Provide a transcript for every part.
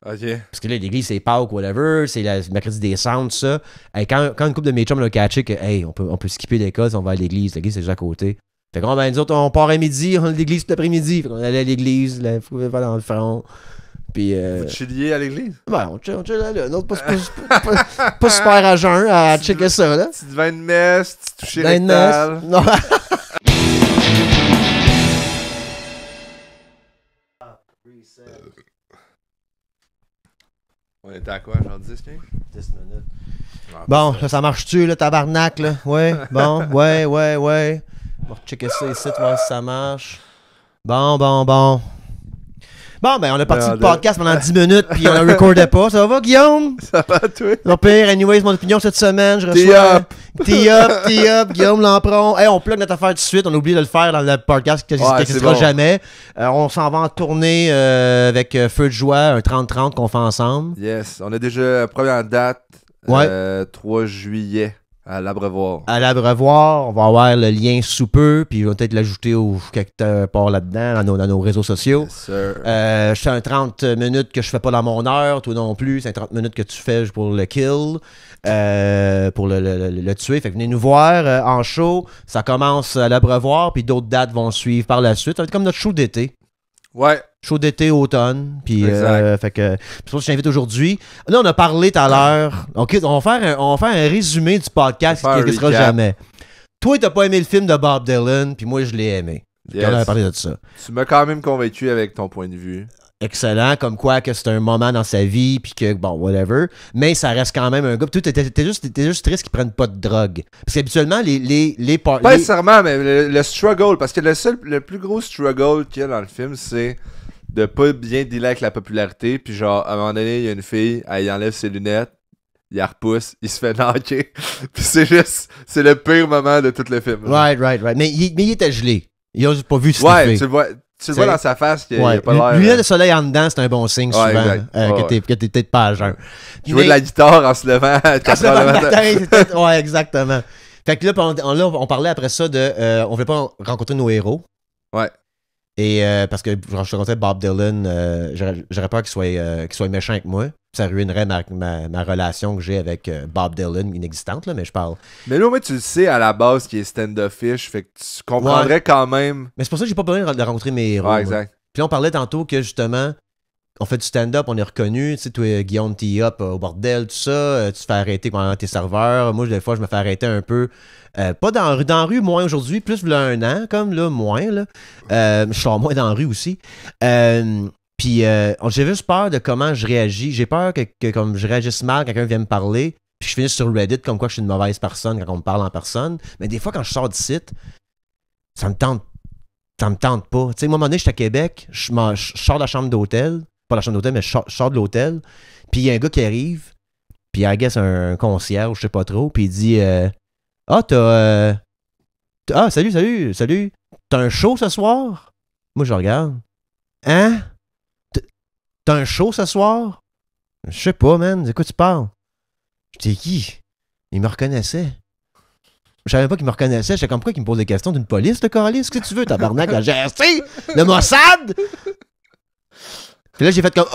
OK. Parce que là, l'église, c'est Pâques, whatever, c'est le mercredi des cendres, tout ça. Hey, quand une couple de mes chums l'ont catché que, hey, on peut skipper l'école si on va à l'église. L'église, c'est juste à côté. Fait qu'on, ben, nous autres, on part à midi, on a l'église tout l'après-midi. Fait qu'on allait à l'église, là, faut faire dans le front. Puis. Vous chilliez à l'église? Ben, on chill là. Notre pas super à jeun à checker ça, là. Petit vin de messe, petit toucher Dans une rectal. messe. Non. On était à quoi, genre 10, 15? 10 minutes. Bon, là, ça marche-tu, là, tabarnak, là? Ouais, bon, ouais. On va checker ça ici, voir si ça marche. Bon. Bon, ben, on a parti le podcast pendant 10 minutes, puis on ne recordait pas. Ça va, Guillaume? Ça va, toi? Non, pire, anyways, mon opinion cette semaine, je T'es reçois... up! T'es up, Guillaume Lampron. Hey, on plug notre affaire tout de suite. On a oublié de le faire dans le podcast qui n'existera bon. jamais. On s'en va en tournée avec Feu de joie, un 30-30 qu'on fait ensemble. Yes, on a déjà première date, Ouais. 3 juillet, à l'Abreuvoir. À l'Abreuvoir, on va avoir le lien sous peu, puis on va peut-être l'ajouter quelque part là-dedans, dans nos réseaux sociaux. Yes, sir. Je fais un 30 minutes que je fais pas dans mon heure, toi non plus. C'est un 30 minutes que tu fais pour le kill, pour le tuer. Fait que venez nous voir en show. Ça commence à l'Abreuvoir, puis d'autres dates vont suivre par la suite. Ça va être comme notre show d'été. Ouais. Show d'été, automne. Puis, Exact. fait que, c'est pour ça que je t'invite aujourd'hui. Là, on a parlé tout à l'heure. OK, on va faire un résumé du podcast On va faire qui un ne sera recap. jamais. Toi, t'as pas aimé le film de Bob Dylan, puis moi, je l'ai aimé. Yes. On a parlé de ça. Tu m'as quand même convaincu avec ton point de vue. Excellent, comme quoi que c'est un moment dans sa vie, puis que, bon, whatever. Mais ça reste quand même un gars. Puis toi, t'es juste triste qu'ils prennent pas de drogue. Parce qu'habituellement, Pas nécessairement, mais le struggle, parce que le plus gros struggle qu'il y a dans le film, c'est de pas bien dealer avec la popularité, puis genre, à un moment donné, il y a une fille, elle enlève ses lunettes, il la repousse, il se fait knocker, puis c'est le pire moment de tout le film. Right. Mais il était gelé. Il a juste pas vu ce Ouais, qu'il tu le vois dans sa face qu'il a pas l'air... Lunettes de soleil en dedans, c'est un bon signe souvent. exact. Que t'es peut-être pas à jeun. Jouer de la guitare en se levant à 4 Ça heures va le le matin. matin, c'est peut-être- ouais, exactement. Fait que là, on parlait après ça de... on voulait pas rencontrer nos héros. Ouais. Et parce que genre, je rencontrais Bob Dylan, j'aurais peur qu'il soit méchant avec moi. Ça ruinerait ma relation que j'ai avec Bob Dylan, inexistante, là, mais je parle. Mais là, au moins, tu le sais à la base qu'il est stand-offish, fait que tu comprendrais quand même... Mais c'est pour ça que j'ai pas besoin de rencontrer mes héros. Ouais, moi. exact. Puis là, on parlait tantôt que justement, on fait du stand-up, on est reconnu. Tu sais, toi, Guillaume, t'es up au bordel, tout ça. Tu te fais arrêter pendant tes serveurs. Moi, des fois, je me fais arrêter un peu. Pas dans la rue, moins aujourd'hui, plus il y a un an, comme là, moins. Là. Je sors moins dans la rue aussi. Puis j'ai juste peur de comment je réagis. J'ai peur que comme je réagisse mal, quelqu'un vienne me parler. Puis je finisse sur Reddit comme quoi je suis une mauvaise personne quand on me parle en personne. Mais des fois, quand je sors du site, ça me tente pas. Tu sais, moi, à un moment donné, je suis à Québec, je sors de la chambre d'hôtel, pas la chambre d'hôtel, mais je sors de l'hôtel, puis il y a un gars qui arrive, puis I guess un concierge, je sais pas trop, puis il dit Ah, salut, t'as un show ce soir? Moi, je regarde. Hein? T'as un show ce soir? Je sais pas, man, de quoi tu parles? J'étais qui? Il me reconnaissait. Je savais pas qu'il me reconnaissait. J'étais comme, pourquoi qu'il me pose des questions d'une police, le calice? Qu'est-ce que tu veux, tabarnak, la GRC? Le Mossad? Puis là, j'ai fait comme,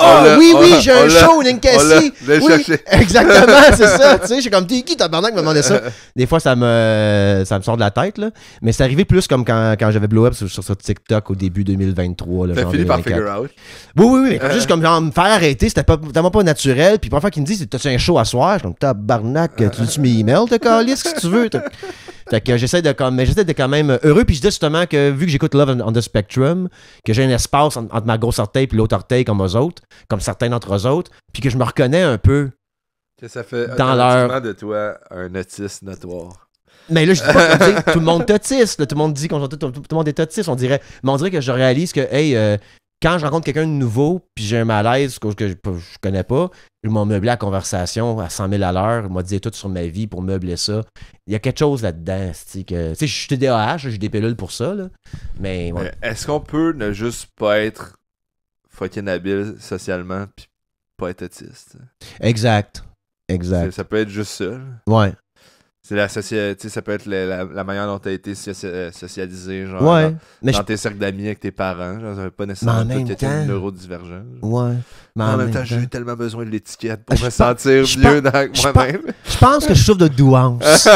j'ai un show, Ninkasi! Oui, exactement, c'est ça, tu sais. J'ai comme, t'es qui, tabarnak, me demandait ça. Des fois, ça me sort de la tête, là. Mais c'est arrivé plus comme quand j'avais blow up sur TikTok au début 2023. Là, T'as fini par figure out. Oui. Juste comme genre me faire arrêter, c'était tellement pas naturel. Puis parfois qu'ils me disent, t'as-tu un show à soir? Je suis comme, tabarnak, tu veux-tu mes emails, t'as calice, qu'est-ce que tu veux? Fait que j'essaie de quand même heureux. Puis je dis justement que vu que j'écoute Love on the Spectrum, que j'ai un espace entre ma grosse orteil et l'autre orteil comme eux autres, comme certains d'entre eux autres, puis que je me reconnais un peu. Que ça fait dans leur de toi un autiste notoire. Mais là, je dis pas que tout le monde est autiste. Là, tout le monde dit qu'on tout le monde est autiste. On dirait que je réalise que, hey, quand je rencontre quelqu'un de nouveau, puis j'ai un malaise que je connais pas, ils m'ont meublé la conversation à 100 000 à l'heure. Ils m'ont dit tout sur ma vie pour meubler ça. Il y a quelque chose là-dedans. Je suis TDAH, j'ai des pilules pour ça. Là, mais ouais. Est-ce qu'on peut ne juste pas être fucking habile socialement puis pas être autiste? Exact. Ça peut être juste ça. Là. Ouais. C'est tu sais, ça peut être la manière dont t'as été socialisé, genre, Ouais. dans tes cercles d'amis avec tes parents. Genre, ça veut pas nécessairement tout que t'es neurodivergent. Ouais. Mais en même temps, j'ai tellement besoin de l'étiquette pour me sentir mieux avec moi-même. Je pense que je souffre de douance.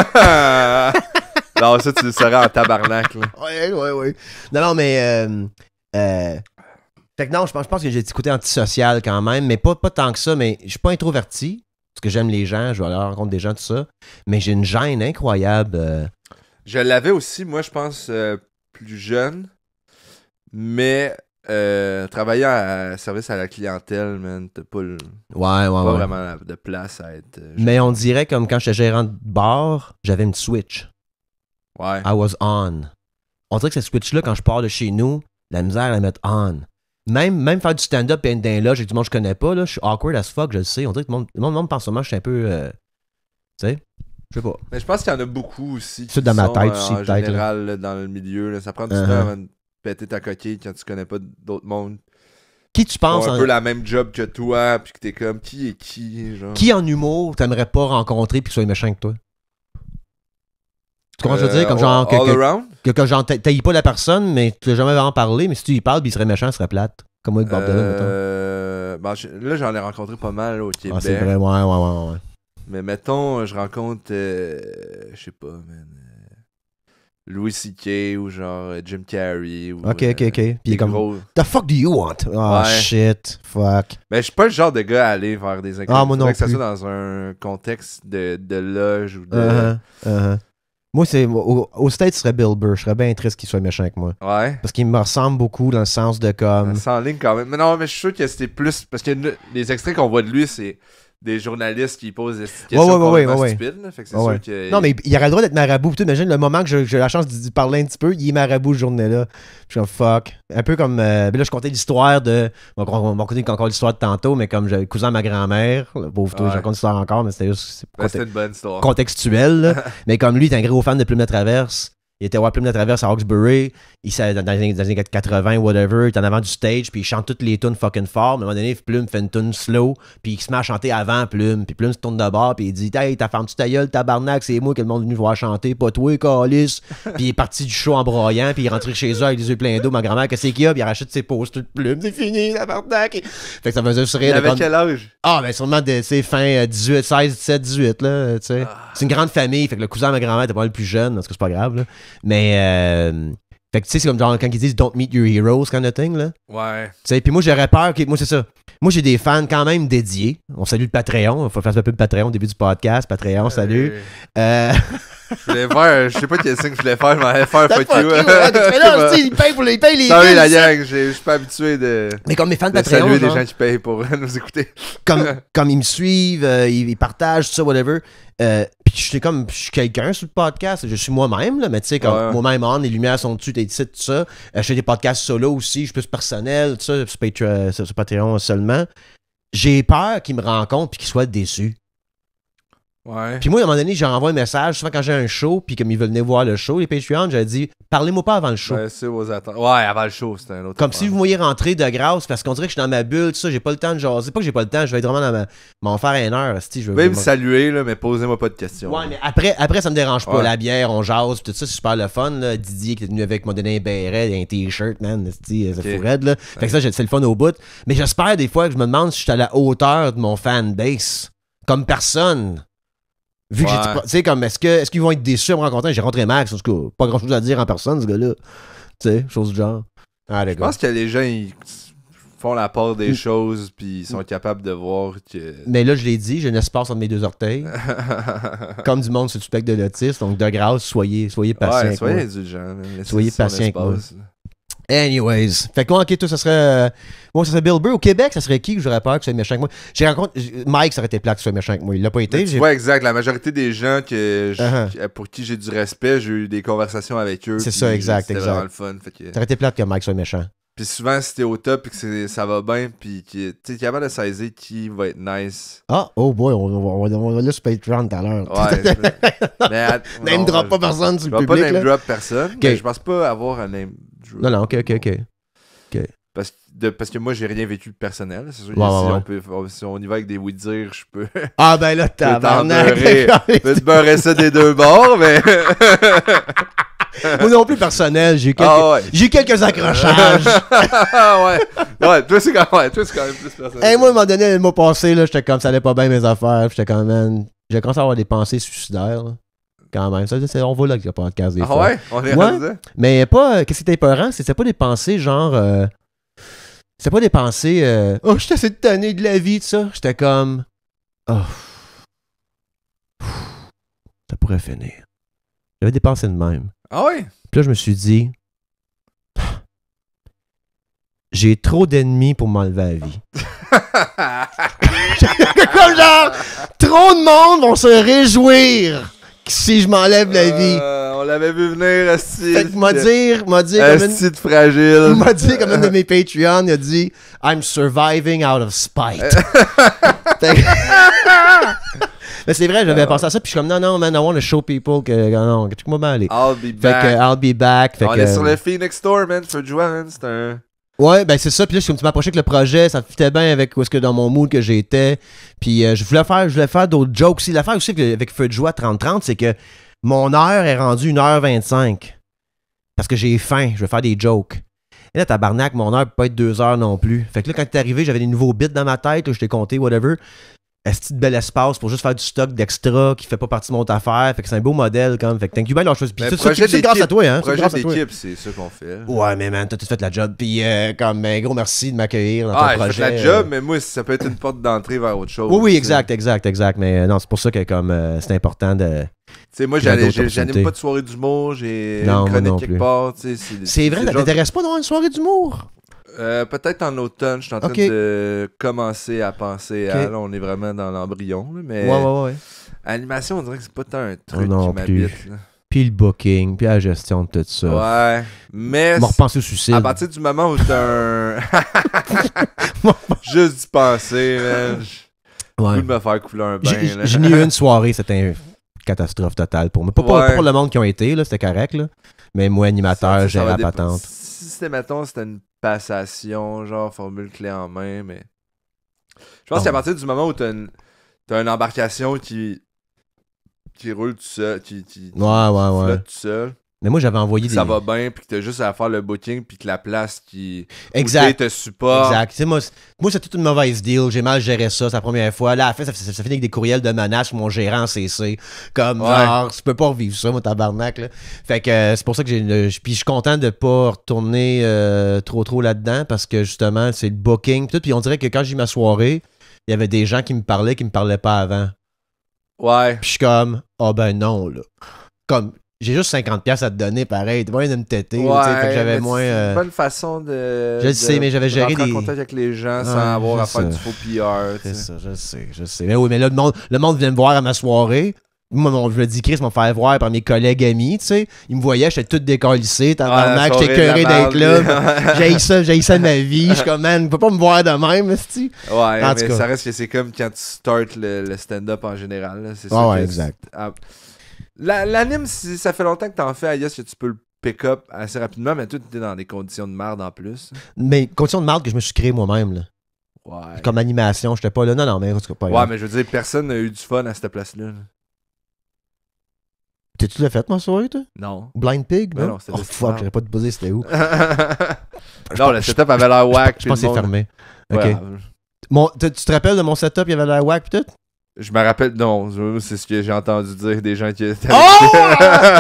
Non, ça, tu le saurais en tabarnak, là. Ouais. Non, mais... Fait que non, je pense que j'ai des côtés antisocial quand même, mais pas tant que ça, mais je suis pas introverti. Parce que j'aime les gens, je vais aller à la rencontre des gens, tout ça. Mais j'ai une gêne incroyable. Je l'avais aussi, moi, je pense, plus jeune. Mais travaillant à service à la clientèle, man, t'as pas, pas vraiment de place à être... mais on dirait comme quand j'étais gérant de bar, j'avais une switch. Ouais. I was on. On dirait que cette switch-là, quand je pars de chez nous, la misère à la mettre on. Même faire du stand-up et être dans les loges avec du monde que je connais pas, là, je suis awkward as fuck, je le sais. On dirait que le monde pense seulement que je suis un peu... tu sais, je sais pas. Mais je pense qu'il y en a beaucoup aussi. C'est dans ma tête aussi, en peut-être. général, là, dans le milieu. Là, ça prend du temps avant de péter ta coquille quand tu connais pas d'autres mondes. Qui tu penses... un peu la même job que toi, puis que t'es comme, qui est qui, genre? Qui en humour t'aimerais pas rencontrer puis qu'il soit méchant que toi? Tu comprends ce que je veux dire? Comme genre... all around? Que genre, t'haïs pas la personne, mais tu l'as jamais vraiment parlé, mais si tu y parles, puis il serait méchant, il serait plate. Comme moi avec Bob Dylan, mettons. Là, j'en ai rencontré pas mal là, au Québec. Ah, c'est vrai, ouais. Mais mettons, je rencontre, je sais pas, man, Louis C.K. ou genre Jim Carrey. Ou, ok. Puis il est comme, gros... the fuck do you want? Oh shit, fuck. Mais je suis pas le genre de gars à aller vers des inconnus. Moi non plus. Que ça soit dans un contexte de loge ou de... Moi, c'est au States, ce serait Bill Burr. Je serais bien triste qu'il soit méchant avec moi. Ouais. Parce qu'il me ressemble beaucoup dans le sens de comme... C'est en ligne quand même. Mais non, mais je suis sûr que c'était plus... Parce que les extraits qu'on voit de lui, c'est des journalistes qui posent des questions complètement stupides. Là. Fait que c'est sûr que... Non, mais il aurait le droit d'être marabout. Imagine le moment que j'ai la chance de parler un petit peu, il est marabout cette journée-là. Je suis comme fuck. Un peu comme... là, je comptais l'histoire de... On va compter encore l'histoire de tantôt, mais comme le cousin de ma grand-mère. Pauvre toi, je raconte l'histoire encore, mais c'était juste... c'était une bonne histoire. Contextuel, là. Mais comme lui, il est un gros fan de Plume de Traverse. Il était voir Plume de Traverse à Hawkesbury. Dans les années 80, whatever. Il est en avant du stage, puis il chante toutes les tunes fucking fort. Mais à un moment donné, Plume fait une tune slow, puis il se met à chanter avant Plume. Puis Plume se tourne de bord, puis il dit hey, ta femme, tu ta gueule, tabarnak, c'est moi que le monde est venu voir chanter, pas toi, calice. Puis il est parti du show en broyant, puis il est rentré chez eux avec les yeux pleins d'eau. Ma grand-mère, qu'est-ce qu'il y a? Puis il rachète ses posters de Plume. C'est fini, tabarnak. Fait que ça faisait se rire. Il avait quel âge? Ah, ben sûrement, c'est fin 18, 16, 17, 18, là, tu sais. C'est une grande famille, fait que le cousin de ma grand-mère était pas le plus jeune, parce que c'est pas grave, là. Mais, fait que tu sais, c'est comme genre quand ils disent don't meet your heroes kind of thing, là. Ouais. Tu sais, puis moi, j'aurais peur moi, c'est ça. Moi, j'ai des fans quand même dédiés. On salue le Patreon. Il faut faire un peu de Patreon au début du podcast. Patreon, salut. Je voulais faire, je sais pas quel signe je voulais faire, je m'en allais faire fuck you. Mais là, ils payent les sorry la gang, je suis pas habitué de. Mais comme mes fans de Patreon. Patreon. Saluer des gens qui payent pour nous écouter. Comme ils me suivent, ils partagent, tout ça, whatever. Puis je suis quelqu'un sur le podcast, je suis moi-même, là, mais tu sais, comme moi-même, les lumières sont dessus, t'es ici, tout ça. Je fais des podcasts solo aussi, je suis plus personnel, tout ça, sur Patreon seulement. J'ai peur qu'ils me rencontrent puis qu'ils soient déçus. Ouais. Puis moi, à un moment donné, j'ai envoyé un message, souvent quand j'ai un show, puis comme ils veulent venir voir le show, les Patreons, j'avais dit, parlez-moi pas avant le show. Ouais, c'est vos attentes. Ouais, avant le show, c'était un autre. Comme si vous me voyez rentrer de grâce, parce qu'on dirait que je suis dans ma bulle, tout ça, j'ai pas le temps de jaser. Pas que j'ai pas le temps, je vais être vraiment dans m'en faire une heure. Je vais me saluer, là, mais posez-moi pas de questions. Ouais, mais après ça me dérange pas. La bière, on jase, tout ça, c'est super le fun. Là. Didier qui est venu avec, m'a donné un béret, un t-shirt, man, c'est fou raide, là. Fait que ça, c'est le fun au bout. Mais j'espère des fois que je me demande si je suis à la hauteur de mon fanbase. Comme personne. Vu que j'ai tu sais, comme, est-ce qu'ils vont être déçus à me rencontrer? J'ai rencontré Max, en tout cas, pas grand chose à dire en personne, ce gars-là. Tu sais, chose du genre. Je pense que les gens, ils font la part des choses, puis ils sont capables de voir que. Mais là, je l'ai dit, j'ai un espace entre mes deux orteils. Comme du monde sur le spectre de l'autisme, donc de grâce, soyez patients. Ouais, soyez indulgents. Soyez patients avec moi. Anyways. Fait que, ok, toi, ça serait. Moi, ça serait Bill Burr. Au Québec, ça serait qui que j'aurais peur que soit méchant avec moi? Mike, ça aurait été plat que soit méchant avec moi. Il l'a pas été. Tu vois, exact. La majorité des gens pour qui j'ai du respect, j'ai eu des conversations avec eux. C'est ça, exact. C'était vraiment le fun. Ça aurait été plat que Mike soit méchant. Puis souvent, si t'es au top et que ça va bien, puis t'es capable de saisir qui va être nice. Ah, oh boy, on va là sur Patreon tout à l'heure. Ouais. Name drop pas personne sur le public. Je vais pas name drop personne, mais je pense pas avoir un name drop. Non, ok. Parce que moi, j'ai rien vécu de personnel. C'est sûr que si on y va avec des oui-dire, je peux. Ah, ben là, tabarnak. Je peux te beurrer ça des deux bords, mais. Moi non plus personnel, j'ai quelques accrochages. ouais, toi c'est quand même plus personnel. Hey, moi, à un moment donné, le mois passé, là, j'étais comme ça allait pas bien mes affaires. J'étais comme, man, j'ai commencé à avoir des pensées suicidaires. Là. Quand même. Ça, on va là avec le podcast des fois. Ah ouais? On est rendu ça? Mais pas. Qu'est-ce qui était épeurant? C'était pas des pensées genre. C'était pas des pensées. Oh, j'étais assez tanné de la vie, de ça. J'étais comme. Oh. Ça pourrait finir. J'avais des pensées de même. Ah ouais? Puis là, je me suis dit. J'ai trop d'ennemis pour m'enlever la vie. Comme genre, trop de monde vont se réjouir si je m'enlève la vie. On l'avait vu venir, asti. Fait que m'a dit asti de fragile. M'a dit comme un de mes Patreons, il a dit I'm surviving out of spite. Mais c'est vrai, j'avais pensé à ça, puis je suis comme non, man, I want to show people que non, que tu m'as aller. I'll be back. Fait que I'll be back. Fait on est sur le Phoenix Store, man. Feu de joie, man. C'est un. Ouais, ben c'est ça. Puis là, comme tu m'approchais avec le projet, ça fitait bien avec où est-ce que dans mon mood que j'étais. Puis je voulais faire d'autres jokes aussi. L'affaire aussi avec Feu de joie 30-30, c'est que mon heure est rendue 1h25. Parce que j'ai faim, je veux faire des jokes. Et là, tabarnak, mon heure peut pas être 2 heures non plus. Fait que là, quand t'es arrivé, j'avais des nouveaux bits dans ma tête, là, je t'ai compté, whatever. Est-ce de bel espace pour juste faire du stock d'extra qui fait pas partie de mon affaire. Fait que c'est un beau modèle, comme. Fait que thank you bien leur chose. Puis c'est grâce à toi, hein. Projet d'équipe, c'est ça qu'on fait. Ouais, mais man, t'as tout fait la job. Puis comme, gros merci de m'accueillir dans ton projet. J'ai fait la job, mais moi, ça peut être une porte d'entrée vers autre chose. Oui, exact. Mais non, c'est pour ça que comme c'est important de. Tu sais, moi, j'anime pas de soirée d'humour, j'ai une chronique quelque part. C'est vrai, ça t'intéresse pas d'avoir une soirée d'humour? Peut-être en automne, je suis en train de commencer à penser à. Là, on est vraiment dans l'embryon, mais. Ouais. Animation, on dirait que c'est pas tant un truc qui m'habite. Puis le booking, puis la gestion de tout ça. Ouais, mais. On va repenser au suicide. À partir du moment où t'as un. Juste d'y penser, man. Ouais. De me faire couler un bain. J'ai eu une soirée, c'était une catastrophe totale pour moi. Pas pour le monde qui ont été, là, c'était correct, là. Mais moi, animateur, j'ai la patente. Si c'était, mettons, c'était une passation, genre formule clé en main, mais. Je pense qu'à partir du moment où t'as une embarcation qui roule tout seul, qui flotte tout seul. Mais moi, j'avais envoyé Ça va bien, puis que t'as juste à faire le booking, puis que la place qui te supporte. Exact. Moi, c'est toute une mauvaise deal. J'ai mal géré ça, c'est la première fois. Là, à la fin, ça finit avec des courriels de menaces sur mon gérant en CC. Comme, genre, je peux pas revivre ça, mon tabarnak. Là. Fait que c'est pour ça que puis je suis content de pas retourner trop là-dedans, parce que justement, c'est le booking. Puis on dirait que quand j'ai eu ma soirée, il y avait des gens qui me parlaient pas avant. Ouais. Puis je suis comme, ben non, là. Comme, j'ai juste 50$ à te donner, pareil. Tu vois, de me têter. Fait que j'avais moins. C'est une bonne façon de. Je sais, mais j'avais géré en contact avec les gens sans avoir à faire du faux PR. C'est ça, je sais. Mais oui, mais là, le monde vient me voir à ma soirée. Moi, je me dis, Chris m'a fait voir par mes collègues amis, tu sais. Ils me voyaient, j'étais tout décalissé, tabarnak, j'étais écœuré d'être là. J'ai ça de ma vie. Je suis comme, man, tu peux pas me voir de même, c'ti. Ouais, mais ça reste que c'est comme quand tu starts le stand-up en général. Là. C'est ça. Ouais, exact. L'anime, si ça fait longtemps que t'en fais, I guess que tu peux le pick-up assez rapidement, mais toi, t'es dans des conditions de merde en plus. Mais conditions de merde que je me suis créé moi-même, là. Ouais. Comme animation, j'étais pas là. Non, mais c'est pas grave. Ouais, mais je veux dire, personne n'a eu du fun à cette place-là. T'es-tu l'as fait, ma soirée, toi? Non. Blind Pig, non? Non, c'était fuck, j'aurais pas te poser c'était où. Non, le setup avait l'air whack. Je pense que c'est fermé. Ok. Ouais. Tu te rappelles de mon setup, il avait l'air whack, peut-être? Je me rappelle, non, c'est ce que j'ai entendu dire des gens qui étaient. Oh!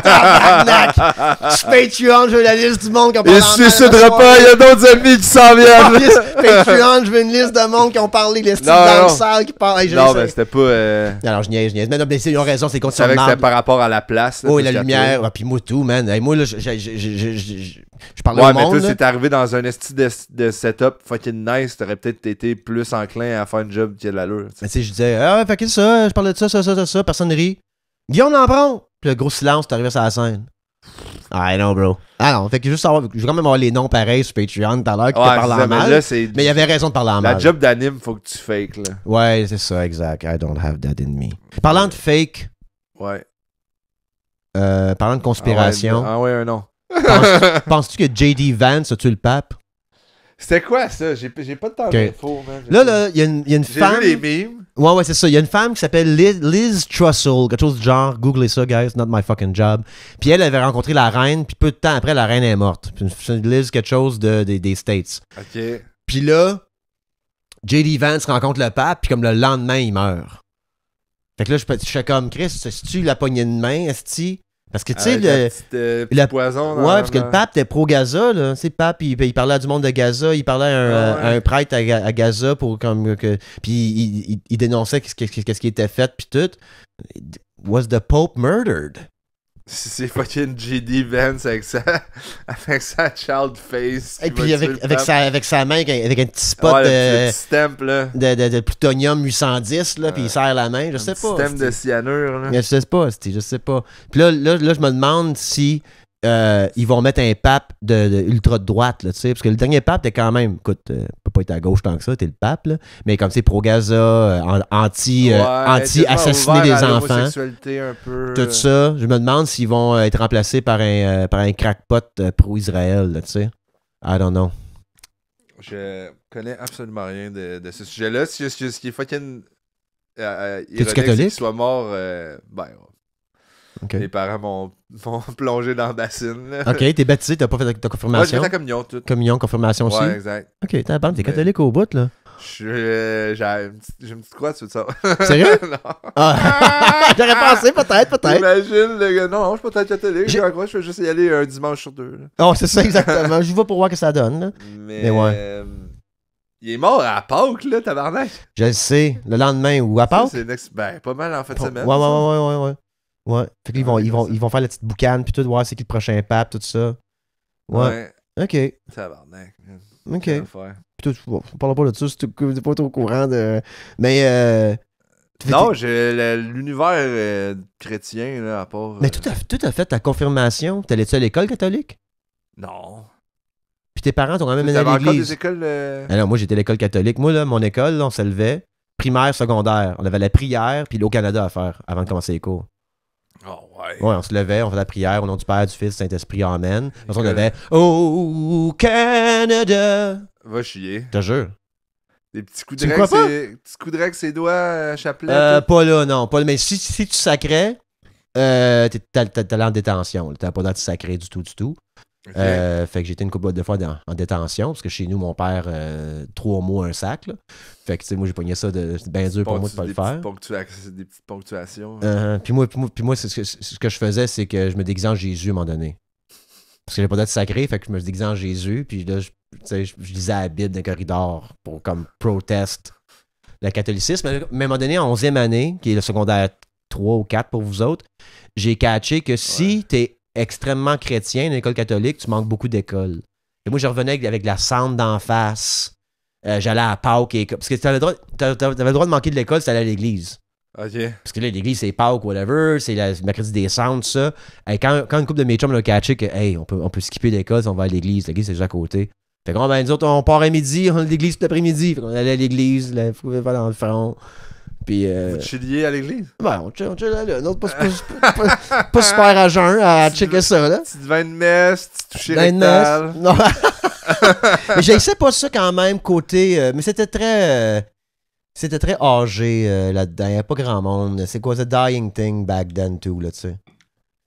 Tabarnak! Patreon, je veux la liste du monde qui ont parlé. Il se suicidera pas, il y a d'autres ennemis qui s'en viennent. Patreon, je veux une liste de monde qui ont parlé, les styles dans le salle qui parlent. Non, mais c'était pas. Alors, je niaise. Mais non, ils ont raison, c'est conditions de marde. Je savais que c'était par rapport à la place. Oh, et la lumière. Puis moi, tout, man. Moi, là, je parlais au monde. Ouais, mais toi, c'est arrivé dans un esti de setup fucking nice, t'aurais peut-être été plus enclin à faire un job qui a de l'allure. Mais tu sais, je disais, fait que ça, je parlais de ça, personne ne rit. Guillaume Lambron! Puis le gros silence, t'es arrivé sur la scène. I know, bro. Ah non, fait que juste savoir, je vais quand même avoir les noms pareils sur Patreon tout à l'heure qui te parlent en mal. Mais il y avait raison de parler en mal. La job d'anime, faut que tu fakes, là. Ouais, c'est ça, exact. I don't have that in me. Parlant de fake. Ouais. Parlant de conspiration. Ah ouais, non. Penses-tu que J.D. Vance a tué le pape? C'était quoi ça? J'ai pas de temps d'info, man. Là, il y a une femme. J'ai vu les memes. Ouais, c'est ça. Il y a une femme qui s'appelle Liz Trussell, quelque chose du genre. Googlez ça, guys. Not my fucking job. Puis elle avait rencontré la reine, puis peu de temps après, la reine est morte. Puis c'est Liz, quelque chose des States. OK. Puis là, J.D. Vance rencontre le pape, puis comme le lendemain, il meurt. Fait que là, je fais comme Chris, est-ce-tu la poignée de main, est-ce parce que, tu sais, le poison. Ouais, parce que le pape était pro-Gaza, là. Tu sais, le pape, il parlait à du monde de Gaza, il parlait à un prêtre à Gaza pour comme que. Puis il dénonçait qu'est-ce qui était fait, puis tout. Was the Pope murdered? C'est fucking J.D. Vance avec sa child face. Et puis avec sa main, avec un petit spot le petit stamp, là. De plutonium 810, là, puis il serre la main, je sais pas. Système de cyanure, là. Je sais pas. Puis là, je me demande si ils vont mettre un pape de ultra de droite, là, tu sais, parce que le dernier pape était quand même, écoute, peut pas être à gauche tant que ça, t'es le pape, là, mais comme c'est pro-Gaza, anti-assassiner des enfants, un peu, tout ça, je me demande s'ils vont être remplacés par un crackpot pro-Israël, là, tu sais. I don't know. Je connais absolument rien de ce sujet-là. Ce qui est fucking T'es-tu catholique? Qu'il soit mort, Okay. Mes parents m'ont plongé dans la bassine. Là. Ok, t'es baptisé, t'as pas fait ta confirmation? Ouais, j'ai fait la communion, tout. Communion, confirmation aussi? Ouais, exact. Ok, t'es catholique au bout, là? J'ai une petite croix dessus de ça. Sérieux? Non. Ah. J'aurais pensé, peut-être. Imagine, le gars, non, je suis peut-être catholique, j'ai la croix, je vais juste y aller un dimanche sur 2. Là. Oh, c'est ça, exactement. Je vais pour voir ce que ça donne, là. Mais ouais. Il est mort à Pâques, là, tabarnak. Je le sais, le lendemain ou à Pâques? Ben, pas mal en fin de semaine. Ouais. Fait qu'ils vont faire la petite boucane, puis tout, voir c'est qui le prochain pape, tout ça. Ouais. Ok. Tabarnak. Ok. Puis toi, on parle pas de ça, si t'es pas trop au courant de. Mais. Non, j'ai l'univers chrétien, là, à part. Mais tout a fait ta confirmation. T'allais-tu à l'école catholique? Non. Puis tes parents t'ont quand même mené à l'église. T'avais encore des écoles. Alors, moi, j'étais à l'école catholique. Moi, là, mon école, là, on se levait. Primaire, secondaire. On avait la prière, puis l'eau Canada à faire avant de commencer les cours. Oh, ouais. Ouais, on se levait, on faisait la prière au nom du Père, du Fils, du Saint-Esprit, Amen. Ensuite, on avait Oh Canada. Va chier. Je te jure. Des petits coups de règle, ses doigts, chapelet. Pas là, non. Pas là. Mais si tu sacrais, t'allais en détention. T'avais pas le droit de sacrer du tout. Okay. Fait que j'étais une couple de fois en détention, parce que chez nous, mon père, 3 mois, un sac. Là. Fait que, tu sais, moi, j'ai pogné ça de bien dur pour moi de pas le faire. Des petites ponctuations. Puis moi ce que je faisais, c'est que je me déguisais en Jésus à un moment donné. Parce que j'avais pas d'être sacré, fait que je me déguisais en Jésus, puis là, je lisais la Bible dans le corridor pour, comme, protest le catholicisme. Mais à un moment donné, en 11e année, qui est le secondaire 3 ou 4 pour vous autres, j'ai catché que si t'es extrêmement chrétien dans l'école catholique, tu manques beaucoup d'écoles. Et moi, je revenais avec la cendre d'en face. J'allais à Pâques. Parce que t'avais le droit de manquer de l'école si t'allais à l'église. OK. Parce que là, l'église, c'est Pâques, whatever. C'est le mercredi des cendres, tout ça. Et quand une couple de mes chums l'ont catché que, hey, on peut skipper l'école si on va à l'église. L'église, c'est déjà à côté. Fait que, ben, nous autres, on part à midi, on a l'église tout l'après-midi. Fait qu'on allait à l'église, là, il faut pas dans le front. Puis, vous chilliez à l'église? Ben, on chill là. Notre pas super à jeun à checker ça, là. Petite vin de messe, petit toucher rectal. Non. Mais j'essaie pas ça quand même, côté... mais c'était très âgé là-dedans. Il n'y a pas grand monde. C'est quoi, the dying thing back then, too, là, tu sais.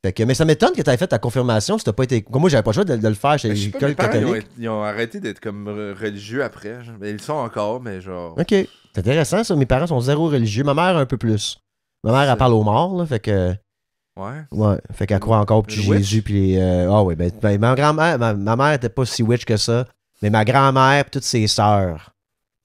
Fait que, mais ça m'étonne que tu aies fait ta confirmation si t'as pas été... Comme moi, j'avais pas le choix de le faire chez l'école catholique. Ils ont arrêté d'être comme religieux après. Mais ils le sont encore, mais genre... OK. C'est intéressant, ça. Mes parents sont zéro religieux. Ma mère, un peu plus. Ma mère, elle parle aux morts, là. Fait que... Ouais. Fait qu'elle croit encore au petit Jésus. Puis ouais, ben ma grand-mère... Ma mère était pas si witch que ça. Mais ma grand-mère et toutes ses sœurs...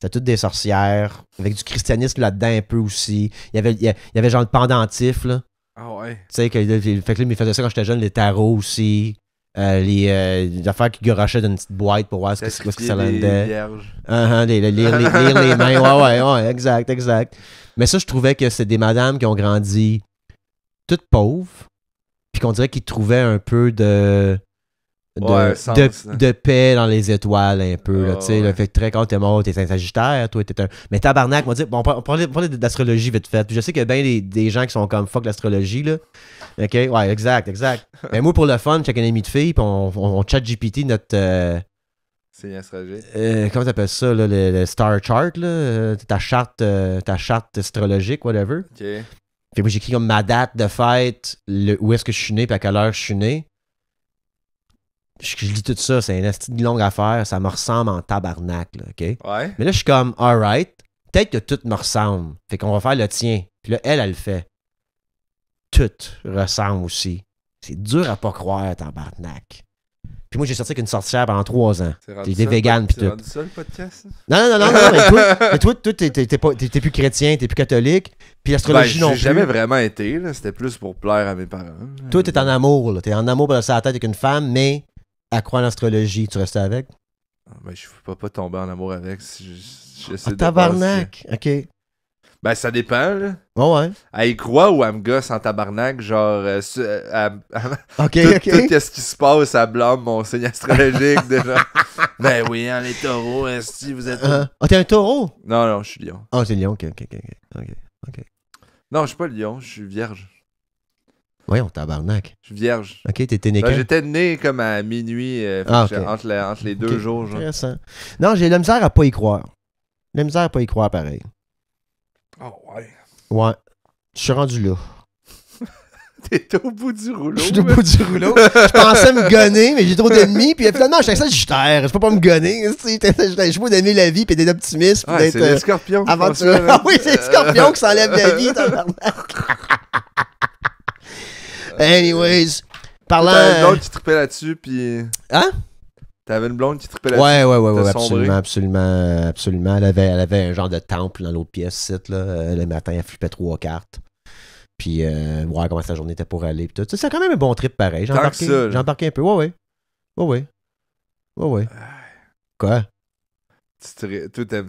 C'était toutes des sorcières. Avec du christianisme là-dedans un peu aussi. Il y avait genre le pendentif, là. Ah ouais. Tu sais, fait que là, il faisait ça quand j'étais jeune, les tarots aussi. Les affaires qui garochaient dans une petite boîte pour voir ce que ça landait. Lire les mains. Ouais, exact. Mais ça, je trouvais que c'est des madames qui ont grandi toutes pauvres. Puis qu'on dirait qu'ils trouvaient un peu de paix dans les étoiles un peu là, tu sais, le fait que très quand t'es mort, t'es un sagittaire, toi t'es un... Mais tabarnak, on parlait d'astrologie vite fait, puis je sais qu'il y a bien des gens qui sont comme fuck l'astrologie là, ok, ouais, exact. Mais moi pour le fun, j'ai un ami de fille, puis on chat GPT C'est astrologique. Comment t'appelles ça, là, le Star Chart, là? Ta charte astrologique, whatever. Ok. Fait que moi, j'écris comme ma date de fête, où est-ce que je suis né, puis à quelle heure je suis né. Je lis tout ça, c'est une petite longue affaire, ça me ressemble en tabarnak, là, OK? Ouais. Mais là, je suis comme, alright, peut-être que tout me ressemble. Fait qu'on va faire le tien. Puis là, elle le fait. Tout ressemble aussi. C'est dur à pas croire, tabarnak. Puis moi, j'ai sorti avec une sorcière pendant 3 ans. T'es vegan pis tout. C'est rendu ça, le podcast? Non, mais toi, t'es plus chrétien, t'es plus catholique. Puis l'astrologie non plus. J'ai jamais vraiment été, là. C'était plus pour plaire à mes parents. Toi, t'es en amour, là. T'es en amour pour sa tête avec une femme, mais à croire en l'astrologie. Tu restes avec? Ben, je peux pas tomber en amour avec si j'essaie de tabarnak! OK. Ben, ça dépend, là. Oh ouais. Elle y croit ou elle me gosse en tabarnak, genre... OK. Tout ce qui se passe, elle blâme mon signe astrologique, déjà. Ben oui, hein, les taureaux, si vous êtes... T'es un taureau? Non, je suis lion. C'est lion, OK. Non, je suis pas lion, je suis vierge. Voyons, tabarnak. Je suis vierge. OK, t'étais né quand? J'étais né comme à minuit, OK. entre les 2 jours, genre. Intéressant. Non, j'ai la misère à pas y croire. La misère à pas y croire, pareil. Oh, ouais. Ouais. Je suis rendu là. T'es au bout du rouleau. Je suis au bout du rouleau. Je pensais me gonner, mais j'ai trop d'ennemis. Puis finalement, je suis sagittaire. Je peux pas me gonner. Je suis pas d'aimer la vie et d'être optimiste. Ah, c'est les scorpions. Ah oui, c'est les scorpions qui s'enlèvent la vie. Anyways. Parlant. T'avais une blonde qui trippait là-dessus, puis... Hein? T'avais une blonde qui trippait là-dessus. Ouais, absolument. Elle avait un genre de temple dans l'autre pièce, le matin, elle flippait 3 cartes. Puis, voir comment sa journée était pour aller. Puis tout. C'est quand même un bon trip pareil. J'ai embarqué un peu. Ouais. Quoi? Tout t'aimes.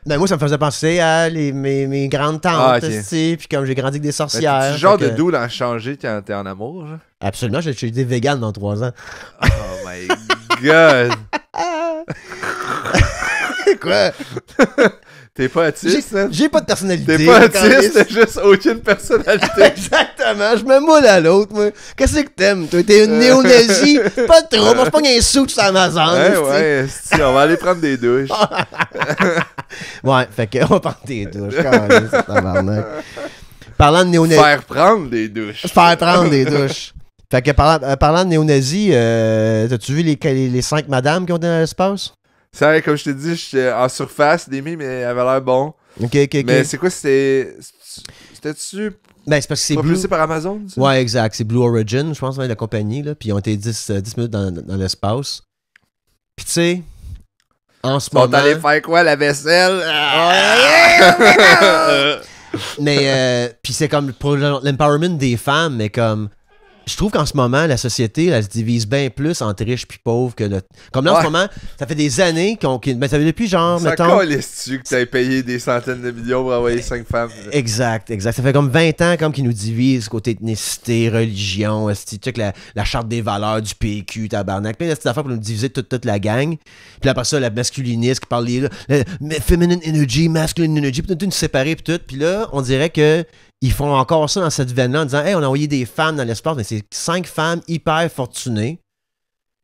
Ben moi, ça me faisait penser à mes grandes tantes, puis comme j'ai grandi avec des sorcières. C'est genre de doux d'en changer quand t'es en amour, genre? Absolument, j'ai été vegan dans 3 ans. Oh my god! Quoi? T'es pas autiste, hein? J'ai pas de personnalité. T'es pas autiste, t'as juste aucune personnalité. Exactement, je me moule à l'autre, moi. Qu'est-ce que t'aimes, toi? T'es une néo-nazie? Pas trop, moi je pogne un sou sur Amazon. Ouais, on va aller prendre des douches. Ouais, fait qu'on va prendre des douches. Parlant de néo-nazie... Faire prendre des douches. Faire prendre des douches. Fait que parlant de néo-nazie, t'as-tu vu les 5 madames qui ont été dans l'espace? C'est vrai, comme je t'ai dit, j'étais en surface des mimes, mais elle avait l'air bon. Ok. Mais c'est quoi, c'était-tu ben, c'est parce que c'est propulsé par Amazon? Ça? Ouais, exact. C'est Blue Origin, je pense, la compagnie, là. Puis ils ont été 10 minutes dans l'espace. Puis tu sais, en ce moment... Ils sont allés faire quoi, la vaisselle? Mais, puis c'est comme pour l'empowerment des femmes, mais comme... Je trouve qu'en ce moment, la société, elle se divise bien plus entre riches puis pauvres que le... Comme là, en ce moment, ça fait des années mais ça fait depuis genre, ça mettons... calisse-tu que t'as payé des centaines de millions pour envoyer 5 femmes? Exact. Ça fait comme 20 ans comme qu'ils nous divisent côté ethnicité, religion, check la charte des valeurs du PQ, tabarnak, plein de petites affaires pour nous diviser toute la gang. Puis après ça, la masculiniste qui parle feminine energy, masculine energy, puis tout nous séparer puis tout. Puis là, on dirait que ils font encore ça dans cette veine-là en disant « Hey, on a envoyé des femmes dans l'espace, mais c'est 5 femmes hyper fortunées. »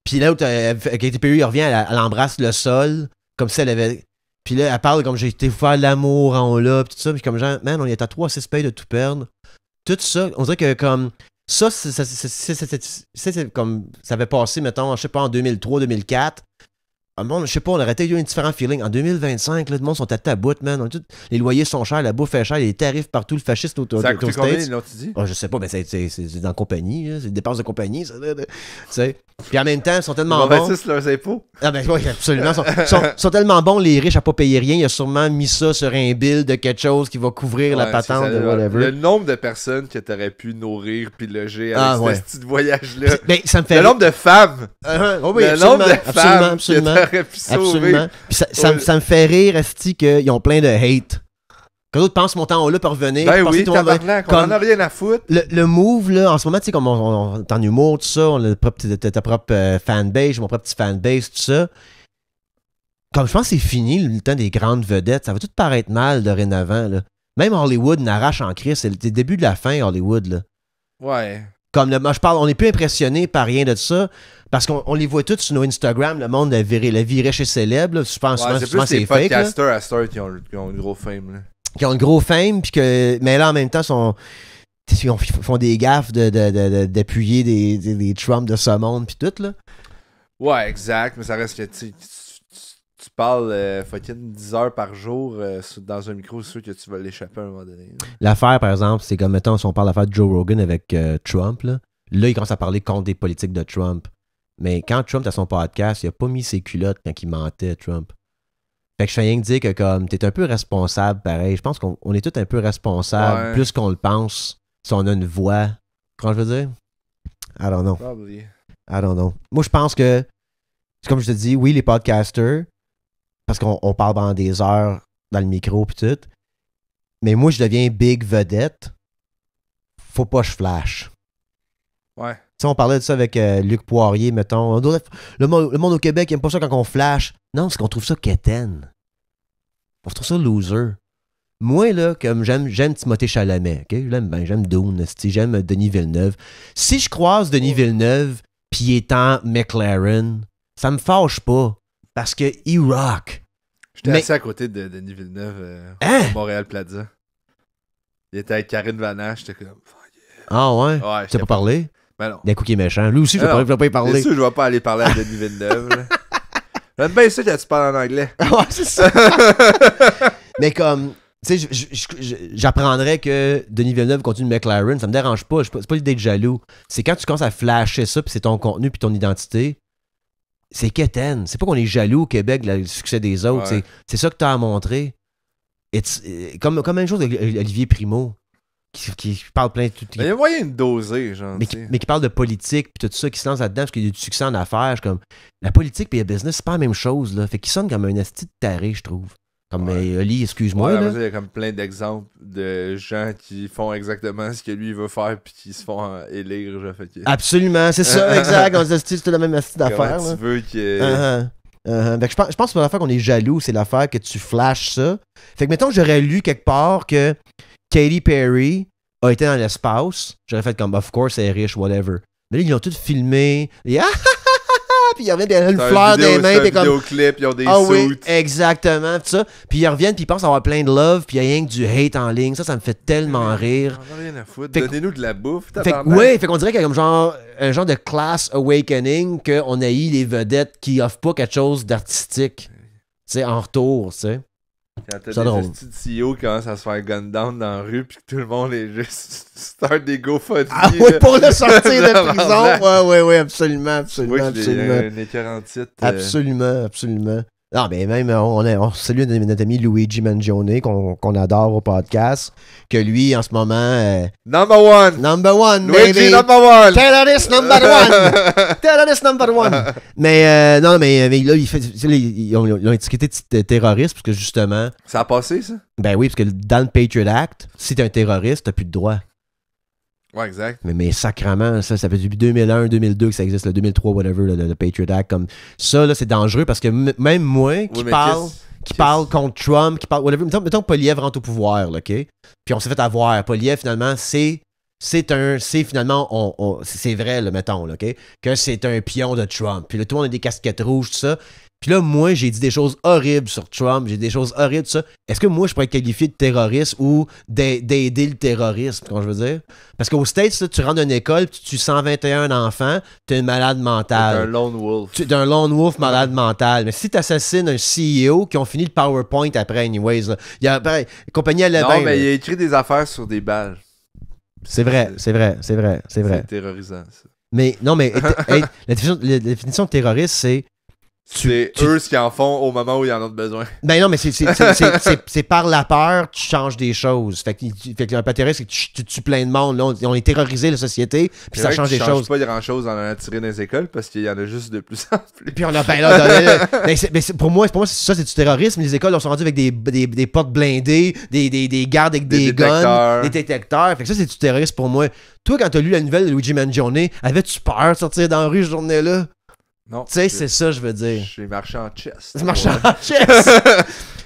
Puis là, Katy Perry, elle revient, elle embrasse le sol, comme si elle avait... Puis là, elle parle comme « J'ai été faire l'amour en là, puis tout ça. » Puis comme genre « Man, on est à 3-6 pays de tout perdre. » Tout ça, on dirait que comme... Ça, c'est comme... Ça avait passé, mettons, je sais pas, en 2003-2004. Je sais pas, on aurait peut-être eu un différent feeling. En 2025, là, le monde sont à ta bout, man. Les loyers sont chers, la bouffe est chère, les tarifs partout, le fasciste autour Ça a coûté combien, States. l'ont-tu dit? Je sais pas, mais c'est dans la compagnie, c'est des dépenses de compagnie, ça. Tu sais. Puis en même temps, ils sont tellement bons. Ils leurs impôts. Ah ben oui, absolument. Ils sont tellement bons, les riches, à pas payer rien. Il a sûrement mis ça sur un bill de quelque chose qui va couvrir la patente de whatever. Le nombre de personnes que t'aurais pu nourrir puis loger avec ce petit voyage-là. Ben, ça me fait... Le nombre de femmes. Oui, le nombre de femmes que t'aurais pu sauver. Puis ça me fait rire, esti, qu'ils ont plein de hate. Quand d'autres pensent mon temps là pour revenir. Ben oui, tabarnak, on en a rien à foutre. Le move, là, en ce moment, tu sais, comme on est en humour, tout ça, on a ta propre fanbase, mon propre petit fanbase, tout ça. Comme je pense que c'est fini le temps des grandes vedettes, ça va tout paraître mal dorénavant, là. Même Hollywood n'arrache en crise, c'est le début de la fin, Hollywood, là. Ouais. Comme moi, je parle, on n'est plus impressionné par rien de ça. Parce qu'on les voit tous sur nos Instagram, le monde la virait chez célèbre. Là. Je pense c'est souvent plus c'est les fake. podcasters à Star qui ont un gros fame. Là. Qui ont le gros fame, puis mais là, en même temps, ils font des gaffes d'appuyer des Trump de ce monde, puis tout, là. Ouais, exact, mais ça reste que tu parles fucking 10 heures par jour dans un micro, c'est sûr que tu vas l'échapper à un moment donné. Là. L'affaire, par exemple, c'est comme, mettons, si on parle d'affaire de Joe Rogan avec Trump, là, il commence à parler contre des politiques de Trump. Mais quand Trump, à son podcast, il a pas mis ses culottes quand il mentait, Trump. Fait que je fais rien que dire que comme t'es un peu responsable, pareil. Je pense qu'on est tous un peu responsables, plus qu'on le pense, si on a une voix. Comment je veux dire? I don't know. Probably. I don't know. Moi, je pense que, c'est comme je te dis, oui, les podcasters, parce qu'on parle pendant des heures dans le micro pis tout, mais moi, je deviens big vedette. Faut pas que je flash. Ouais. Tu sais, on parlait de ça avec Luc Poirier, mettons. Le monde au Québec, il aime pas ça quand on flash. Non, c'est qu'on trouve ça quétaine. On trouve ça loser. Moi, là, comme j'aime Timothée Chalamet, OK? J'aime Dune, j'aime Denis Villeneuve. Si je croise Denis Villeneuve pis il est en McLaren, ça me fâche pas. Parce que il rock. J'étais assis à côté de Denis Villeneuve à Montréal Plaza. Il était avec Karine Vanache, j'étais comme... Ah ouais? Ouais, tu sais pas parler? Ben non. D'un coup qui est méchant. Lui aussi, je vais pas y parler. C'est sûr, je vais pas aller parler à Denis Villeneuve. J'aime bien ça quand tu parles en anglais. Ouais, c'est ça. Mais comme, tu sais, j'apprendrais que Denis Villeneuve continue de McLaren, ça me dérange pas. C'est pas l'idée d'être jaloux. C'est quand tu commences à flasher ça, puis c'est ton contenu, puis ton identité, c'est quétaine. C'est pas qu'on est jaloux au Québec du succès des autres. Ouais. C'est ça que tu as à montrer. Comme la même chose avec Olivier Primo. Qui parle plein de tout. Il y a moyen de doser, genre. Mais qui parle de politique puis tout ça, qui se lance là-dedans parce qu'il y a du succès en affaires. Comme la politique puis le business, c'est pas la même chose, là. Fait qu'il sonne comme un esti de taré, je trouve. Comme Oli, excuse-moi. Ouais, il y a comme plein d'exemples de gens qui font exactement ce que lui veut faire puis qui se font élire. Genre, fait que... Absolument, c'est ça, exact. On se dit c'est la même esti d'affaires. Comment tu veux que. Fait que je pense que c'est pas l'affaire qu'on est jaloux, c'est l'affaire que tu flashes ça. Fait que mettons que j'aurais lu quelque part que Katy Perry a été dans l'espace, j'aurais fait comme, of course, elle est riche, whatever. Mais là, ils l'ont tout filmé. Et puis ils reviennent, puis elle a une fleur dans les mains. C'est un vidéoclip, ils ont des suits. Oui, exactement, tout ça. Puis ils reviennent, puis ils pensent avoir plein de love, puis il y a rien que du hate en ligne. Ça me fait tellement rire. On a rien à foutre. Donnez-nous de la bouffe, fait qu'on dirait qu'il y a comme un genre de class awakening qu'on haït les vedettes qui offrent pas quelque chose d'artistique. Tu sais, en retour, tu sais. Quand t'as des petits CEO qui commencent à se faire gun down dans la rue puis que tout le monde est juste start des GoFundMe. Ah oui, pour le sortir de prison. Ouais, absolument. Une écœurante titre. Absolument. Non, mais même, on salue notre ami Luigi Mangione, qu'on adore au podcast, que lui, en ce moment... Number one, Luigi, baby. Number one. Terrorist number one. Mais là, ils ont étiqueté de terroriste, parce que justement... Ça a passé, ça? Ben oui, parce que dans le Patriot Act, si t'es un terroriste, t'as plus de droit. Ouais, exact. Mais sacrément, ça fait depuis 2001, 2002 que ça existe, le 2003, whatever, le Patriot Act. Comme ça, là, c'est dangereux parce que même moi qui parle contre Trump, qui parle, whatever, mettons que Poilievre rentre au pouvoir, là, OK? Puis on s'est fait avoir. Poilievre, finalement, c'est finalement, c'est vrai, là, mettons, là, OK? Que c'est un pion de Trump. Puis là, tout le monde a des casquettes rouges, tout ça. Puis là, moi, j'ai dit des choses horribles sur Trump, j'ai des choses horribles, tout ça. Est-ce que moi, je pourrais être qualifié de terroriste ou d'aider le terrorisme, quand je veux dire? Parce qu'aux States, là, tu rentres dans une école, tu tues 121 enfants, t'es un malade mental. T'es un lone wolf. T'es un lone wolf malade mental. Mais si t'assassines un CEO qui ont fini le PowerPoint après, anyways, là, il y a la compagnie à la Non, mais il a écrit des affaires sur des balles. C'est vrai. C'est terrorisant, ça. Mais non, mais la définition de terroriste, c'est... C'est eux ce qu'ils en font au moment où ils en ont besoin. Ben non, mais c'est par la peur tu changes des choses. Fait que un terroriste, c'est que tu tues plein de monde. Là, on est terrorisé, la société, puis ça change des choses. Ça change pas grand-chose en allant tirer dans les écoles parce qu'il y en a juste de plus en plus. Puis on a là, pour moi, ça, c'est du terrorisme. Les écoles, on sont rendus avec des portes blindées, des gardes avec des guns, des détecteurs. Fait que ça, c'est du terrorisme pour moi. Toi, quand t'as lu la nouvelle de Luigi Mangione, avais-tu peur de sortir dans la rue cette journée-là? Non. Tu sais, c'est ça, je veux dire. J'ai marché en chess. Tu marches en chess!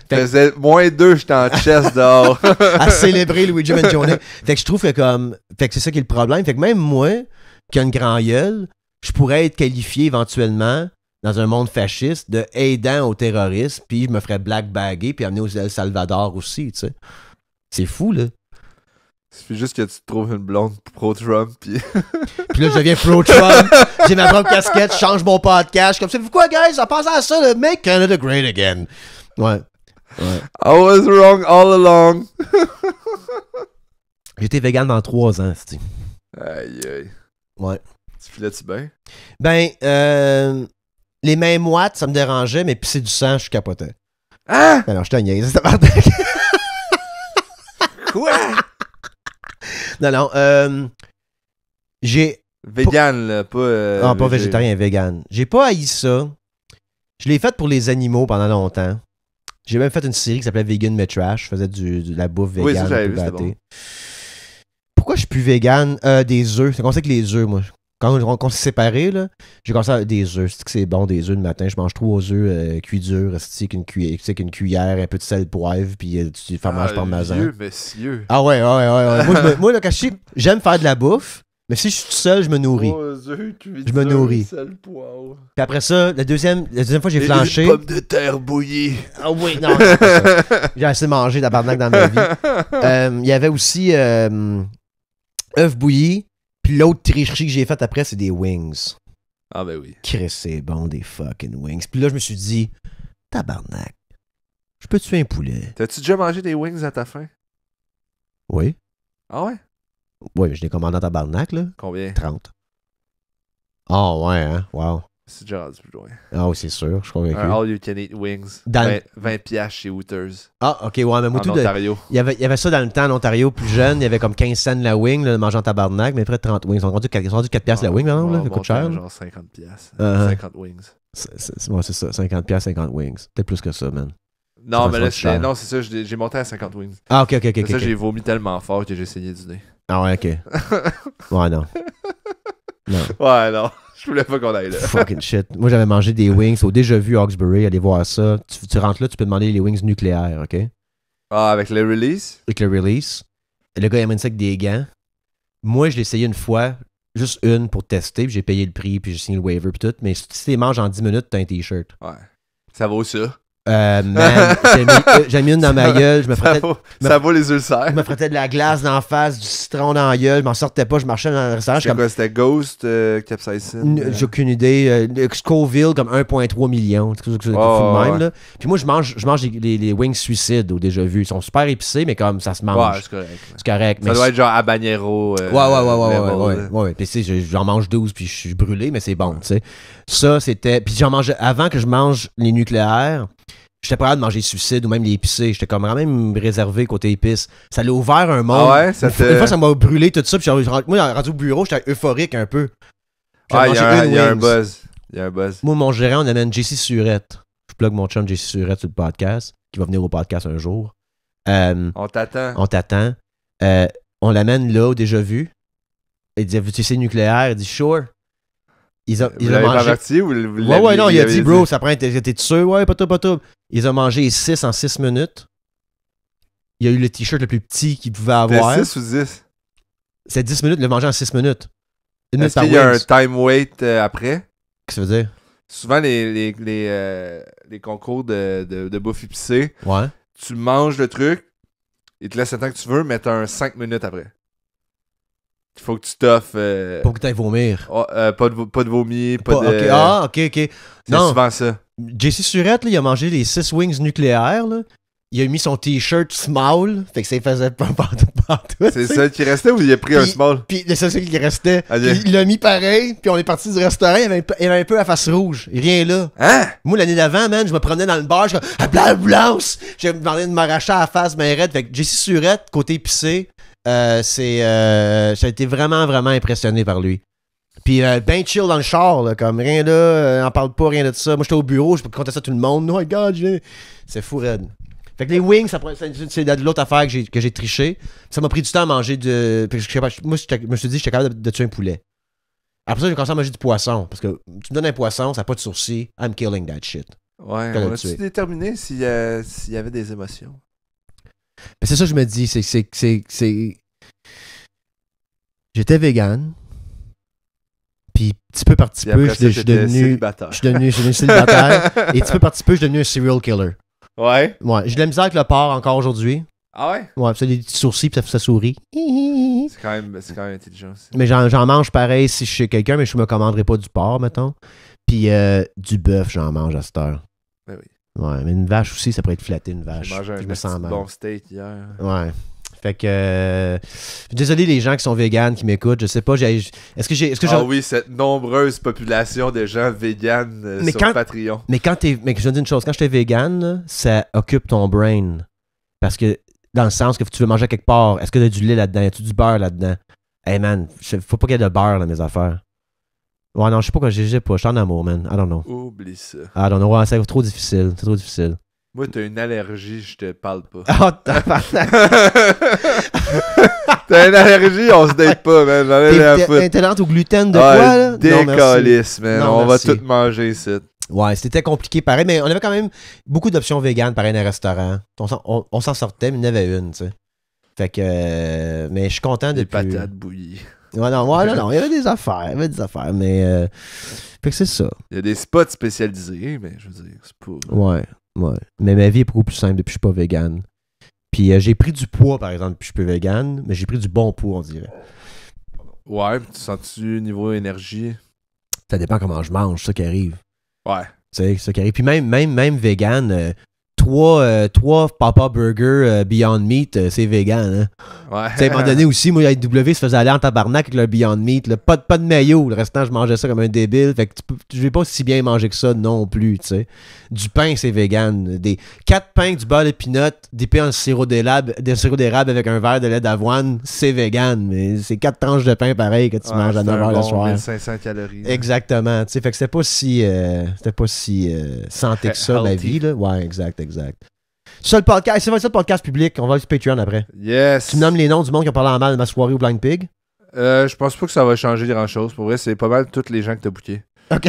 Faisait -2, j'étais en chest dehors. À célébrer Luigi Mangione. Fait que je trouve que comme. Fait que c'est ça qui est le problème. Fait que même moi, qui a une grand gueule, je pourrais être qualifié éventuellement dans un monde fasciste de aidant aux terroristes, puis je me ferais blackbagger puis amener au El Salvador aussi, tu sais. C'est fou, là. C'est juste que tu te trouves une blonde pro-Trump, puis... Puis là, je deviens pro-Trump, j'ai ma propre casquette, je change mon podcast, comme ça. Vous quoi, guys? En pensant à ça, là, make Canada great again. Ouais. I was wrong all along. J'étais vegan dans 3 ans, c'est. Aïe, aïe. Ouais. Tu filais-tu bien? Ben, les mains moites, ça me dérangeait, mais pisser du sang, je capotais. Hein? Alors, je te niaise, c'est parti. Quoi? Non, j'ai... Vegan, là, pas... Non, pas végétarien, vegan. J'ai pas haï ça. Je l'ai fait pour les animaux pendant longtemps. J'ai même fait une série qui s'appelait Vegan Me Trash. Je faisais de la bouffe vegan. Oui, ça, j'avais vu, c'était bon. Pourquoi je suis plus vegan? Des œufs. C'est comme ça que les œufs, moi. Quand on s'est séparés, là, j'ai commencé à des œufs. C'est que c'est bon, des œufs le matin. Je mange 3 œufs cuits durs, avec une cuillère, un peu de sel, poivre, puis du fromage parmesan. Vieux monsieur. Ah ouais. Moi, là, quand j'aime faire de la bouffe, mais si je suis tout seul, je me nourris. 3 œufs cuits Je me nourris. sel, poivre. Puis après ça, la deuxième fois, j'ai flanché. Une pomme de terre bouillie. Ah oui, non, c'est pas ça. J'ai assez mangé tabarnak dans ma vie. Il y avait aussi œufs bouillis. Puis l'autre tricherie que j'ai faite après, c'est des wings. Ah ben oui. Chris, c'est bon, des fucking wings. Puis là, je me suis dit, tabarnak, je peux tuer un poulet. T'as-tu déjà mangé des wings à ta faim? Oui. Ah ouais? Oui, mais je l'ai commandé en tabarnak, là. Combien? 30. Ah ouais, hein? Wow. C'est déjà rendu plus loin. Ah oui, c'est sûr, je suis convaincu. Un all you can eat wings. Dans 20 piastres chez Hooters. Ah, ok, ouais, mais moi, En tout Ontario. Il y avait ça dans le temps en Ontario, plus jeune. Il y avait comme 15 cents la wing, là, mangeant tabarnak, mais près de 30 wings. Ils sont rendus 4 piastres la wing, maintenant, là. Ça coûte cher. Genre 50 piastres. Uh-huh. 50 wings. C'est ça, 50 piastres, 50 wings. Peut-être plus que ça, man. Non, mais là, cher. non, c'est ça, j'ai monté à 50 wings. Ah, ok. Ça, j'ai vomi tellement fort que j'ai saigné du nez. Ah ouais, ok. Ouais, non. Non. Ouais, non. Je voulais pas qu'on aille là. Fucking shit. Moi, j'avais mangé des wings au Déjà Vu Hawkesbury. Allez voir ça. Tu rentres là, tu peux demander les wings nucléaires, ok? Ah, avec le release? Avec le release. Le gars, il amène ça avec des gants. Moi, je l'ai essayé une fois, juste une pour tester, puis j'ai payé le prix, puis j'ai signé le waiver, puis tout. Mais si tu les manges en 10 minutes, t'as un t-shirt. Ouais. Ça vaut ça. Man, j'ai mis une dans ma gueule. Ça vaut les ulcères. Je me frottais de la glace d'en face, du citron dans la gueule. Je m'en sortais pas. Je marchais dans le restaurant. C'était quoi? C'était Ghost, Capsaicin? J'ai aucune idée. Scoville, comme 1,3 million. C'est quelque chose de fou de même. Là. Puis moi, je mange les wings suicides au Déjà Vu. Ils sont super épicés, mais comme ça se mange. Ouais, c'est correct. C'est correct. Ça doit être genre habanero. Ouais. Puis tu sais, j'en mange 12 puis je suis brûlé, mais c'est bon, tu sais. Ça, c'était... Puis j'en mangeais... Avant que je mange les nucléaires, j'étais pas capable de manger suicide ou même les épicés. J'étais comme quand même réservé côté épices. Ça l'a ouvert un monde. Ah ouais, une fois, ça m'a brûlé tout ça. Puis moi, rendu au bureau, j'étais euphorique un peu. Ah, il y a un buzz. Il y a un buzz. Moi, mon gérant, on amène JC Surette. Je plug mon chum JC Surette sur le podcast, qui va venir au podcast un jour. On t'attend. On t'attend. On l'amène là, au Déjà Vu. Il dit, veux-tu essayer le nucléaire? Il dit, sure. Ils ont mangé. Averti, ou ouais, non, il a dit, bro, ça prend. T'es sûr? Ouais, pas tout. Ils ont mangé 6 en 6 minutes. Il y a eu le t-shirt le plus petit qu'ils pouvaient avoir. C'était 6 ou 10? C'est 10 minutes, le manger en 6 minutes. Est-ce qu'il y a un time wait après? Qu'est-ce que ça veut dire? Souvent, les concours de bouffe épicée, ouais. Tu manges le truc, ils te laissent le temps que tu veux, mais t'as un 5 minutes après. Il faut que tu t'offres. Pour que tu ailles vomir. Pas de vomi, pas de. Okay. Ah, ok. C'est souvent ça. JC Surette, là, il a mangé les 6 wings nucléaires. Là. Il a mis son t-shirt small, fait que ça faisait pas partout. C'est ça qui restait ou il a pris un small? Puis c'est ça qui restait. Okay. Puis, il l'a mis pareil, puis on est parti du restaurant, il y avait un peu à face rouge. Rien là. Hein? Moi, l'année d'avant, man, je me promenais dans le bar, je suis comme, blanche! J'ai demandé de m'arracher à la face, mais raide. Fait que JC Surette, côté épicé, j'ai été vraiment, vraiment impressionné par lui. Puis ben chill dans le char, là, comme rien là, on parle pas, rien de ça. Moi, j'étais au bureau, je peux compter ça à tout le monde. Oh my god, c'est fou raide. Fait que les wings, c'est l'autre affaire que j'ai triché. Ça m'a pris du temps à manger de. Moi, je me suis dit, j'étais capable de tuer un poulet. Après ça, j'ai commencé à manger du poisson. Parce que tu me donnes un poisson, ça n'a pas de sourcil. I'm killing that shit. Ouais, Qu'elle a on a-tu tué. déterminé s'il y avait des émotions? Mais c'est ça que je me dis, c'est... J'étais vegan, puis petit peu par petit Puis peu, après ça, je suis t'étais devenu... célibataire. Je suis devenu célibataire, et petit peu par petit peu, je suis devenu un serial killer. Ouais. Ouais, j'ai de la misère avec le porc encore aujourd'hui. Ah ouais? Ouais, puis ça a des petits sourcils, puis ça sourit. C'est quand même intelligent aussi. Mais j'en mange pareil si je suis chez quelqu'un, mais je me commanderai pas du porc, mettons. Puis du bœuf, j'en mange à cette heure. Ben oui. Ouais, mais une vache aussi, ça pourrait être flatté, une vache. J'ai mangé Puis je un me sens petit mal. bon steak hier. Ouais. Fait que... désolé les gens qui sont véganes, qui m'écoutent, je sais pas, est-ce que j'ai... Ah oui, cette nombreuse population de gens véganes Mais sur quand- Patreon. Mais je te dis une chose, quand j'étais vegan, là, ça occupe ton brain. Parce que, dans le sens que tu veux manger quelque part, est-ce que t'as du lait là-dedans? Y a-tu du beurre là-dedans? Hey man, faut pas qu'il y ait de beurre dans mes affaires. Ouais, non, je sais pas quoi, je sais pas, je suis en amour, man. I don't know. Oublie ça. I don't know, ouais, c'est trop difficile, c'est trop difficile. Moi, t'as une allergie, je te parle pas. Oh, tabarnak! T'as une allergie, on se date pas, man. J'enlève la T'es foot. intolérante au gluten de quoi, là? Non, merci. Décalisse, man. Non, on merci. va tout manger ici. Ouais, c'était compliqué pareil, mais on avait quand même beaucoup d'options véganes pareil dans les restaurants. On s'en sortait, mais il y en avait une, tu sais. Fait que... mais je suis content Des depuis... patates bouillies. Ouais, non, il y avait des affaires, mais... Fait que c'est ça. Il y a des spots spécialisés, mais je veux dire, c'est pas... Ouais. Mais ma vie est beaucoup plus simple depuis que je suis pas vegan. Puis j'ai pris du poids, par exemple, depuis que je suis pas vegan, mais j'ai pris du bon poids, on dirait. Ouais, tu sens-tu niveau énergie? Ça dépend comment je mange, ça qui arrive. Ouais. Tu sais, ça qui arrive. Puis même vegan, trois Papa Burger Beyond Meat, c'est vegan, hein. Ouais. Tu sais, à un moment donné aussi, moi, IW se faisait aller en tabarnak avec le Beyond Meat. Là. Pas de maillot. Le restant, je mangeais ça comme un débile. Fait que je vais pas si bien manger que ça non plus, tu sais. Du pain, c'est vegan. 4 pains, du beurre de peanut, dippé en sirop d'érable avec un verre de lait d'avoine, c'est vegan. Mais c'est 4 tranches de pain pareil que tu manges à 9h le soir. 1500 calories. Exactement. Tu sais, fait que c'était pas si santé que ça, ma Healthy. vie, là. Ouais, exact. Ça, le podcast, c'est ça le podcast public. On va aller sur Patreon après. Yes. Tu me nommes les noms du monde qui ont parlé en mal de ma soirée au Blind Pig? Je pense pas que ça va changer grand-chose. Pour vrai, c'est pas mal tous les gens que t'as bookés. OK.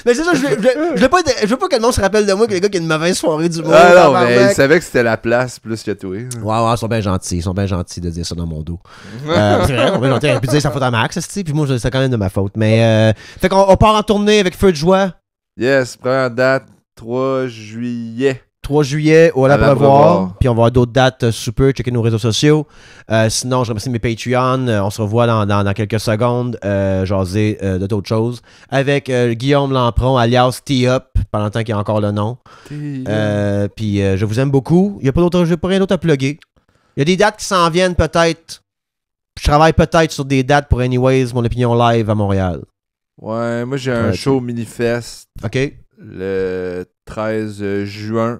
Mais c'est ça, je veux pas que le monde se rappelle de moi que les gars qui ont une mauvaise soirée du monde. Ah non, mais ils savaient que c'était la place plus que toi. Ouais, ils sont bien gentils de dire ça dans mon dos. C'est vrai, ils sont bien gentils. Ils auraient pu dire ça faute à Max, puis moi, c'est quand même de ma faute. Mais, fait qu'on part en tournée avec Feu de joie. Yes, première date, 3 juillet. 3 juillet au À L'Abreuvoir. l'Abreuvoir. Puis on va avoir d'autres dates super. Checker nos réseaux sociaux. Sinon, je remercie mes Patreons. On se revoit dans quelques secondes. Jaser de d'autres choses. Avec Guillaume Lampron, alias T-Up, pendant le temps qu'il y a encore le nom. Puis je vous aime beaucoup. Il n'y a pas rien d'autre à plugger. Il y a des dates qui s'en viennent peut-être. Je travaille peut-être sur des dates pour Anyways, mon opinion live à Montréal. Ouais, moi j'ai un Ouais, show mini-fest OK? le 13 juin.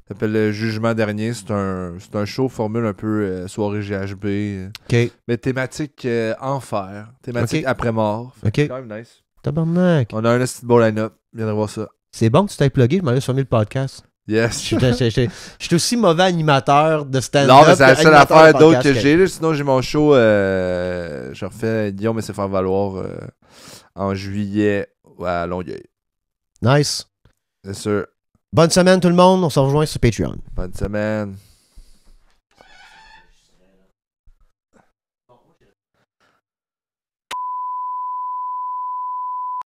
Ça s'appelle le Jugement Dernier. C'est un show formule un peu soirée GHB. OK. Mais thématique enfer. Thématique Ok. après-mort. OK. C'est quand même nice. Tabarnak. On a un petit beau line-up. Viendrez voir ça. C'est bon que tu t'aies plugué. Je m'en vais fermer le podcast. Yes. Je suis aussi mauvais animateur de stand-up. Non, mais c'est la seule qu'animateur de affaire d'autre podcast que j'ai. Là. Sinon, j'ai mon show. Je refais Guillaume et se faire valoir en juillet à Longueuil. Nice. C'est sûr. Bonne semaine tout le monde. On se rejoint sur Patreon. Bonne semaine.